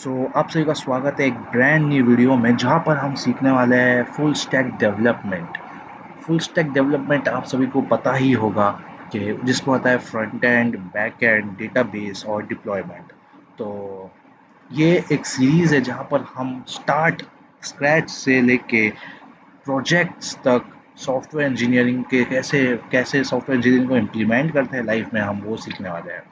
आप सभी का स्वागत है एक ब्रांड न्यू वीडियो में जहाँ पर हम सीखने वाले हैं full stack development. Full stack development आप सभी को पता ही होगा कि जिसको आता है front end, back and, database और डिप्लॉयमेंट। तो ये एक सीरीज़ है जहाँ पर हम स्क्रैच से लेके प्रोजेक्ट्स तक सॉफ्टवेयर इंजीनियरिंग के कैसे कैसे सॉफ्टवेयर इंजीनियरिंग को इम्प्लीमेंट करते हैं लाइफ में, हम वो सीखने वाले हैं।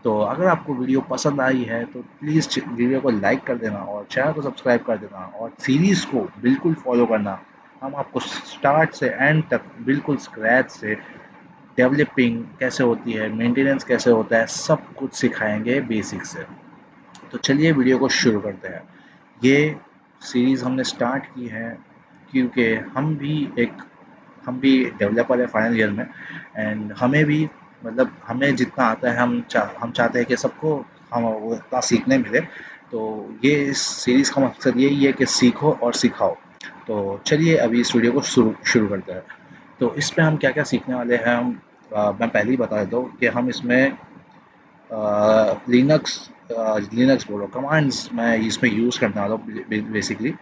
तो अगर आपको वीडियो पसंद आई है तो प्लीज़ वीडियो को लाइक कर देना और चैनल को सब्सक्राइब कर देना और सीरीज़ को बिल्कुल फॉलो करना। हम आपको स्टार्ट से एंड तक बिल्कुल स्क्रैच से डेवलपिंग कैसे होती है, मेंटेनेंस कैसे होता है, सब कुछ सिखाएंगे बेसिक से। तो चलिए वीडियो को शुरू करते हैं। ये सीरीज़ हमने स्टार्ट की है क्योंकि हम भी डेवलपर है फाइनल ईयर में, एंड हमें भी हमें जितना आता है हम चाहते हैं कि सबको हम वो इतना सीखने मिले। तो ये इस सीरीज़ का मकसद यही है कि सीखो और सिखाओ। तो चलिए अभी इस वीडियो को शुरू शुरू करते हैं। तो इसमें हम क्या क्या सीखने वाले हैं, मैं पहले ही बता देता हूँ कि हम इसमें लिनक्स बोलो कमांड्स मैं इसमें यूज़ करने वाला हूँ बेसिकली।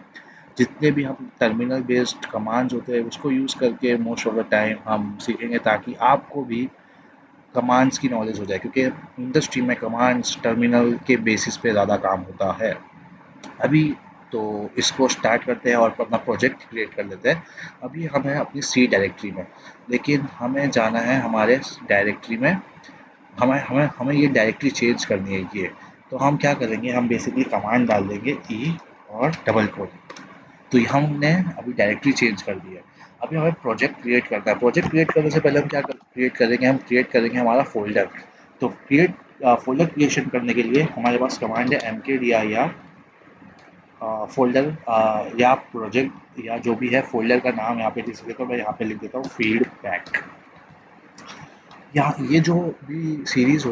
जितने भी हम टर्मिनल बेस्ड कमांड्स होते हैं उसको यूज़ करके मोस्ट ऑफ द टाइम हम सीखेंगे, ताकि आपको भी कमांड्स की नॉलेज हो जाए, क्योंकि इंडस्ट्री में कमांड्स टर्मिनल के बेसिस पे ज़्यादा काम होता है। अभी तो इसको स्टार्ट करते हैं और अपना प्रोजेक्ट क्रिएट कर लेते हैं। अभी हम हैं अपनी सी डायरेक्टरी में, लेकिन हमें जाना है हमारे डायरेक्टरी में। हमें हमें हमें ये डायरेक्टरी चेंज करनी है ये। तो हम क्या करेंगे, हम बेसिकली कमांड डाल देंगे ई और डबल कोड। तो ये हमने अभी डायरेक्टरी चेंज कर दी है। अभी हमें प्रोजेक्ट क्रिएट करना है। प्रोजेक्ट क्रिएट करने से पहले हम क्रिएट करेंगे, हम क्रिएट करेंगे हमारा फोल्डर। तो फोल्डर क्रिएशन करने के लिए हमारे पास कमांड है mkdir फोल्डर या प्रोजेक्ट या जो भी है फोल्डर का नाम यहाँ पे लिख देता हूँ। मैं यहाँ पे लिख देता हूँ फीडबैक। यहाँ ये जो भी सीरीज़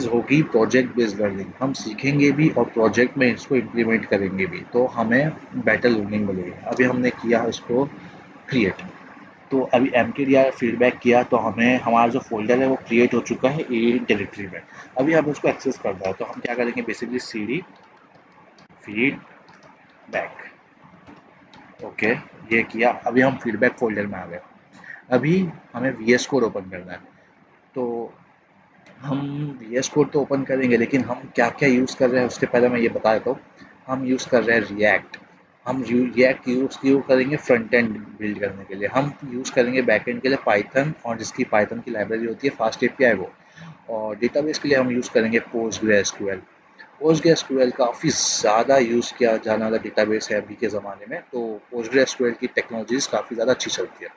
होगी प्रोजेक्ट बेस्ड लर्निंग। हम सीखेंगे भी और प्रोजेक्ट में इसको इम्प्लीमेंट करेंगे भी, तो हमें बेटर लर्निंग मिलेगी। अभी हमने किया इसको क्रिएट। तो अभी mkdir फीडबैक किया तो हमें हमारा जो फोल्डर है वो क्रिएट हो चुका है ए डायरेक्टरी में। अभी हमें उसको एक्सेस करना है, तो हम क्या करेंगे, बेसिकली cd फीडबैक। ओके, ये किया। अभी हम फीडबैक फोल्डर में आ गए। अभी हमें VS कोड ओपन करना है। तो हम VS कोड तो ओपन करेंगे, लेकिन हम क्या क्या यूज़ कर रहे हैं उसके पहले मैं ये बता देता हूँ। हम यूज़ कर रहे हैं रिएक्ट। हम रिएक्ट यूज़ करेंगे फ्रंट एंड बिल्ड करने के लिए। हम यूज़ करेंगे बैक एंड के लिए पाइथन, और जिसकी पाइथन की लाइब्रेरी होती है फास्ट एपीआई वो। और डेटाबेस के लिए हम यूज़ करेंगे पोस्टग्रेसक्यूएल। पोस्टग्रेसक्यूएल काफ़ी ज़्यादा यूज़ किया जाने वाला डेटाबेस है अभी के ज़माने में। तो पोस्टग्रेसक्यूएल की टेक्नोलॉजीज़ काफ़ी ज़्यादा अच्छी चलती है।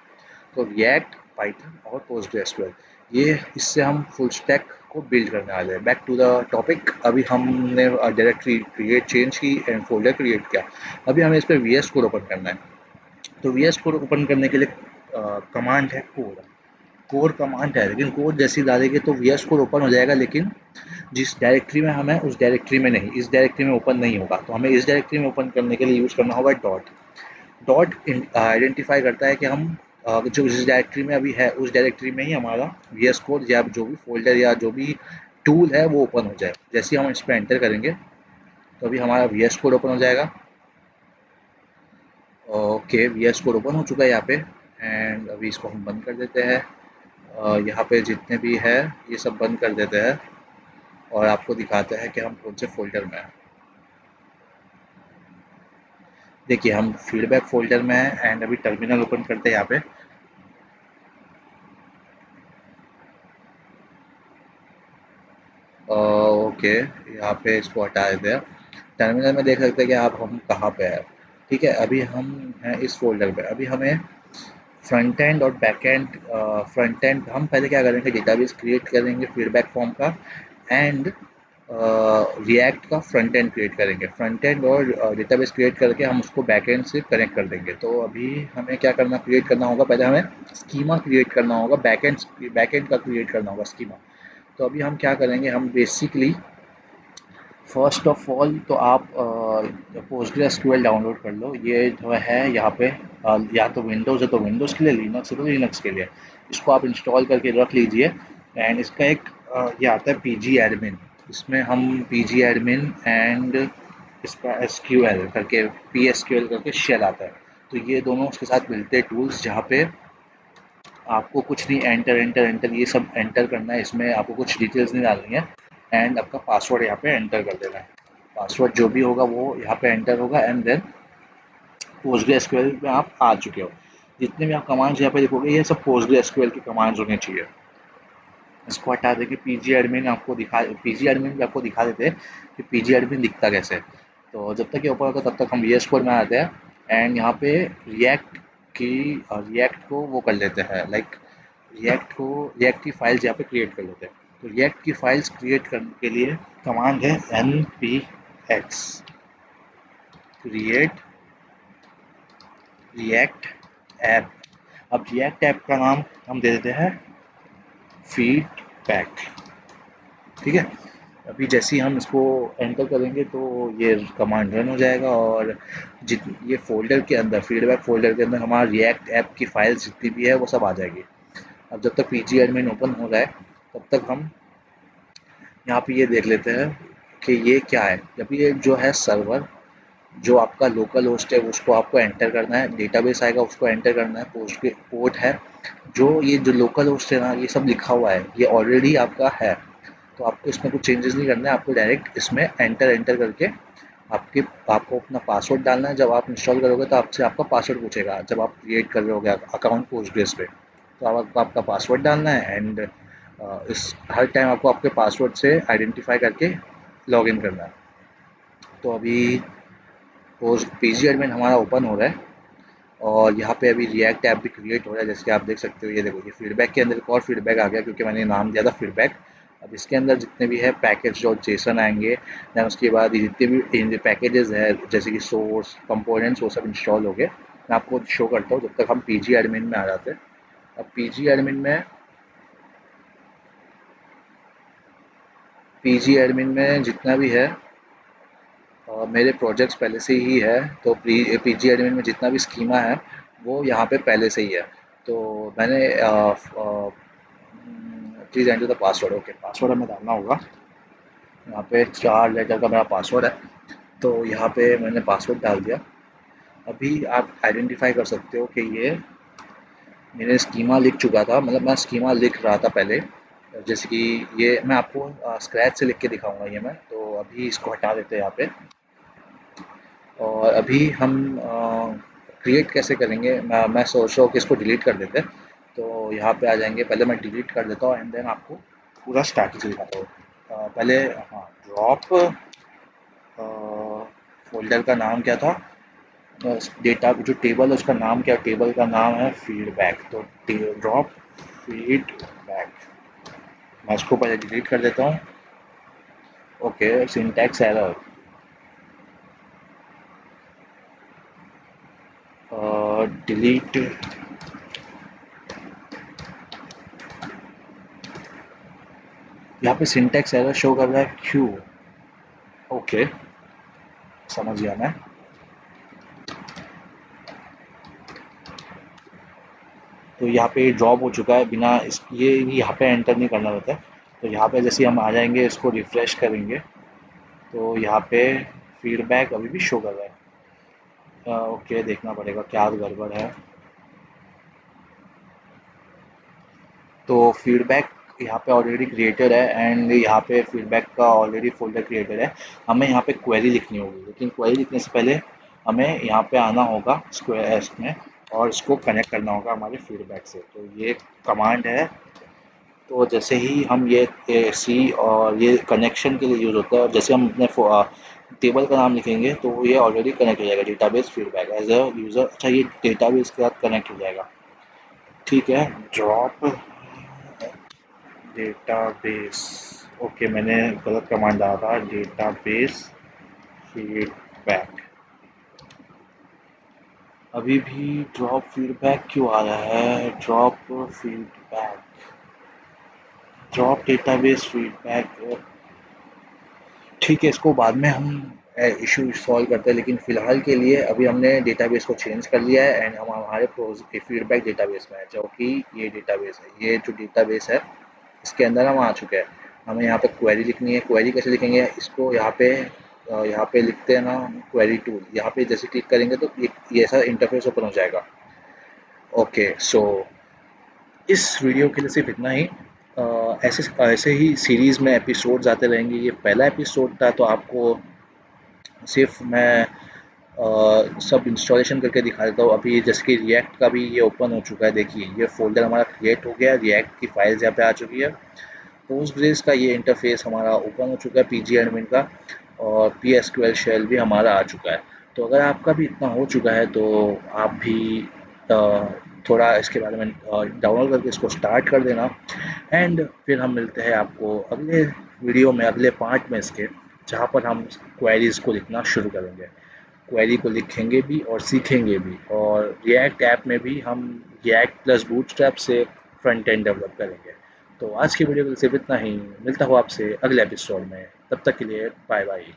तो रिएक्ट, पाइथन और पोस्टग्रेसक्यूएल, ये इससे हम फुल स्टैक को बिल्ड करने वाले हैं। Back to the topic. अभी हमने डायरेक्टरी क्रिएट चेंज की एंड फोल्डर क्रिएट किया। अभी हमें इस पर VS कोड ओपन करना है। तो VS कोड ओपन करने के लिए कमांड है कोर कमांड है, लेकिन कोड जैसी डालेंगे तो VS कोड ओपन हो जाएगा, लेकिन जिस डायरेक्टरी में हमें उस डायरेक्टरी में नहीं, इस डायरेक्टरी में ओपन नहीं होगा। तो हमें इस डायरेक्टरी में ओपन करने के लिए यूज़ करना होगा डॉट। डॉट आइडेंटिफाई करता है कि हम जो जिस डायरेक्टरी में अभी है उस डायरेक्टरी में ही हमारा VS कोड या जो भी फोल्डर या जो भी टूल है वो ओपन हो जाए। जैसे ही हम इस पर एंटर करेंगे तो अभी हमारा VS कोड ओपन हो जाएगा। ओके, VS कोड ओपन हो चुका है यहाँ पे। एंड अभी इसको हम बंद कर देते हैं। यहाँ पे जितने भी है ये सब बंद कर देते हैं और आपको दिखाते हैं कि हम कौन से फोल्डर में हैं। देखिए हम फीडबैक फोल्डर में हैं एंड अभी टर्मिनल ओपन करते हैं यहाँ पे। ओके, यहाँ पे इसको हटा देते हैं। टर्मिनल में देख सकते हैं कि आप हम कहाँ पे हैं। ठीक है, अभी हम हैं इस फोल्डर पे। अभी हमें फ्रंट एंड और बैक एंड, फ्रंट एंड हम पहले क्या करेंगे, डेटाबेस क्रिएट करेंगे फीडबैक फॉर्म का, एंड रिएक्ट का फ्रंट एंड क्रिएट करेंगे। फ्रंट एंड और डेटाबेस क्रिएट करके हम उसको बैक एंड से कनेक्ट कर देंगे। तो अभी हमें क्या करना, क्रिएट करना होगा, पहले हमें स्कीमा क्रिएट करना होगा, बैक एंड का क्रिएट करना होगा स्कीमा। तो अभी हम क्या करेंगे, हम बेसिकली फर्स्ट ऑफ ऑल तो आप पोस्टग्रेसक्यूएल डाउनलोड कर लो। ये जो है यहाँ पे या तो विंडोज़ है तो विंडोज़ के लिए, लिनक्स है तो लिनक्स के लिए। इसको आप इंस्टॉल करके रख लीजिए। एंड इसका एक ये आता है PG एडमिन। इसमें हम पीजी एडमिन एंड इसका एसक्यूएल करके पी एसक्यूएल करके शेल आता है, तो ये दोनों उसके साथ मिलते हैं टूल्स, जहाँ पे आपको कुछ नहीं, एंटर एंटर एंटर ये सब एंटर करना है, इसमें आपको कुछ डिटेल्स नहीं डालनी है एंड आपका पासवर्ड यहाँ पे एंटर कर देना है। पासवर्ड जो भी होगा वो यहाँ पे एंटर होगा एंड देन पोस्टग्रेसक्यूएल में आप आ चुके हो। जितने भी आप कमांड्स यहाँ पे देखोगे ये सब पोस्टग्रेसक्यूएल की कमांड्स होने चाहिए। इसको हटा दें कि पीजी एडमिन आपको दिखा, पीजी एडमिन भी आपको दिखा देते हैं कि पीजी एडमिन दिखता कैसे है। तो जब तक ये ओपन होता है तब तक हम वीएस कोड में आते हैं एंड यहाँ पे रिएक्ट की रिएक्ट को वो कर लेते हैं, लाइक रिएक्ट की फाइल्स यहाँ पे क्रिएट कर लेते हैं। तो रिएक्ट की फाइल्स क्रिएट करने के लिए कमांड है npx क्रिएट रिएक्ट ऐप। अब रिएक्ट ऐप का नाम हम दे देते हैं फीडबैक, ठीक है। अभी जैसे ही हम इसको एंटर करेंगे तो ये कमांड रन हो जाएगा और जित ये फ़ोल्डर के अंदर, फीडबैक फ़ोल्डर के अंदर हमारा रिएक्ट ऐप की फाइल्स जितनी भी है वो सब आ जाएगी। अब जब तक पीजी एडमिन ओपन हो रहा है तब तक हम यहाँ पे ये देख लेते हैं कि ये क्या है। जब ये जो है सर्वर, जो आपका लोकल होस्ट है उसको आपको एंटर करना है, डेटाबेस आएगा उसको एंटर करना है, पोर्ट है, जो ये जो लोकल होस्ट है ना ये सब लिखा हुआ है ये ऑलरेडी आपका है, तो आपको इसमें कुछ चेंजेस नहीं करना है। आपको डायरेक्ट इसमें एंटर एंटर करके आपके आपको अपना पासवर्ड डालना है। जब आप इंस्टॉल करोगे तो आपसे आपका पासवर्ड पूछेगा, जब आप क्रिएट कर रहे होगे अकाउंट पोस्टग्रेस पे, तो आपको आपका पासवर्ड डालना है एंड इस हर टाइम आपको आपके पासवर्ड से आइडेंटिफाई करके लॉगिन करना है। तो अभी पोस्ट पीजी एडमिन हमारा ओपन हो रहा है और यहाँ पे अभी रिएक्ट ऐप भी क्रिएट हो रहा है, जैसे कि आप देख सकते हो। ये देखो ये फीडबैक के अंदर एक और फीडबैक आ गया क्योंकि मैंने नाम दिया था फीडबैक। अब इसके अंदर जितने भी है पैकेज डॉट जेसन आएंगे, दैन उसके बाद ये जितने भी पैकेजेस है जैसे कि सोर्स कंपोनेंट्स वो सब इंस्टॉल हो गए। मैं आपको शो करता हूँ जब तक हम पीजी एडमिन में आ जाते हैं। अब पीजी एडमिन में जितना भी है मेरे प्रोजेक्ट्स पहले से ही है, तो पीजी एडमिन में जितना भी स्कीमा है वो यहाँ पे पहले से ही है। तो मैंने please enter the password, okay password हमें डालना होगा। यहाँ पे 4 लेटर का मेरा पासवर्ड है, तो यहाँ पे मैंने पासवर्ड डाल दिया। अभी आप आइडेंटिफाई कर सकते हो कि ये मैंने स्कीमा लिख चुका था, मतलब मैं स्कीमा लिख रहा था पहले, जैसे कि ये मैं आपको स्क्रैच से लिख के दिखाऊंगा। ये मैं तो अभी इसको हटा देते हैं यहाँ पे और अभी हम क्रिएट कैसे करेंगे, मैं सोच रहा हूँ कि इसको डिलीट कर देते हैं। तो यहाँ पे आ जाएंगे, पहले मैं डिलीट कर देता हूँ एंड देन आपको पूरा स्ट्रैटेजी दिखाता हूँ। पहले हाँ ड्रॉप फोल्डर का नाम क्या था, डेटा जो टेबल है उसका नाम क्या, टेबल का नाम है फीडबैक, तो ड्रॉप फीडबैक। मैं इसको पहले डिलीट कर देता हूँ। ओके सिंटैक्स एरर, डिलीट, यहाँ पे सिंटैक्स एरर शो कर रहा है क्यों, ओके समझ गया मैं। तो यहाँ पे ड्रॉप हो चुका है, बिना इस ये यहाँ पे एंटर नहीं करना रहता है। तो यहाँ पे जैसे हम आ जाएंगे इसको रिफ्रेश करेंगे तो यहाँ पे फीडबैक अभी भी शो कर रहा है। ओके देखना पड़ेगा क्या गड़बड़ है। तो फीडबैक यहाँ पे ऑलरेडी क्रिएटेड है एंड यहाँ पे फीडबैक का ऑलरेडी फोल्डर क्रिएटेड है। हमें यहाँ पे क्वेरी लिखनी होगी, लेकिन क्वेरी लिखने से पहले हमें यहाँ पे आना होगा स्क्वायर में और इसको कनेक्ट करना होगा हमारे फीडबैक से। तो ये कमांड है, तो जैसे ही हम ये सी और ये कनेक्शन के लिए यूज़ होता है, और जैसे हम अपने टेबल का नाम लिखेंगे तो ये ऑलरेडी कनेक्ट हो जाएगा database feedback as a user. अच्छा ये डेटाबेस के साथ कनेक्ट हो जाएगा, ठीक है। ड्रॉप डेटाबेस, ओके मैंने गलत कमांड डाला था, डेटाबेस फीडबैक। अभी भी ड्रॉप फीडबैक क्यों आ रहा है, drop feedback, drop database feedback, ठीक है इसको बाद में हम इशू सॉल्व करते हैं, लेकिन फ़िलहाल के लिए अभी हमने डेटाबेस को चेंज कर लिया है एंड हम हमारे फीडबैक डेटाबेस में है, जो कि ये डेटाबेस है, ये जो डेटाबेस है इसके अंदर हम आ चुके हैं। हमें यहाँ पे क्वेरी लिखनी है। क्वेरी कैसे लिखेंगे, इसको यहाँ पे लिखते हैं ना क्वेरी टूल, यहाँ पे जैसे क्लिक करेंगे तो ये ऐसा इंटरफेस ओपन हो जाएगा। ओके सो इस वीडियो के लिए सिर्फ इतना ही। ऐसे ऐसे ही सीरीज़ में एपिसोड्स आते रहेंगे। ये पहला एपिसोड था तो आपको सिर्फ मैं सब इंस्टॉलेशन करके दिखा देता हूँ। अभी जैसे कि रिएक्ट का भी ये ओपन हो चुका है, देखिए ये फ़ोल्डर हमारा क्रिएट हो गया है, रिएक्ट की फाइल्स यहाँ पे आ चुकी है। पोस्टग्रेस का ये इंटरफेस हमारा ओपन हो चुका है, पीजी एडमिन का, और पी एसक्यूएल शेल भी हमारा आ चुका है। तो अगर आपका भी इतना हो चुका है तो आप भी अ, थोड़ा इसके बारे में डाउनलोड करके इसको स्टार्ट कर देना। एंड फिर हम मिलते हैं आपको अगले वीडियो में, अगले पार्ट में इसके, जहाँ पर हम क्वेरीज़ को लिखना शुरू करेंगे। क्वेरी को लिखेंगे भी और सीखेंगे भी, और रिएक्ट ऐप में भी हम रिएक्ट प्लस बूटस्ट्रैप से फ्रंट एंड डेवलप करेंगे। तो आज की वीडियो के लिए सिर्फ इतना ही। मिलता हूँ आपसे अगले एपिसोड में, तब तक के लिए बाय बाय।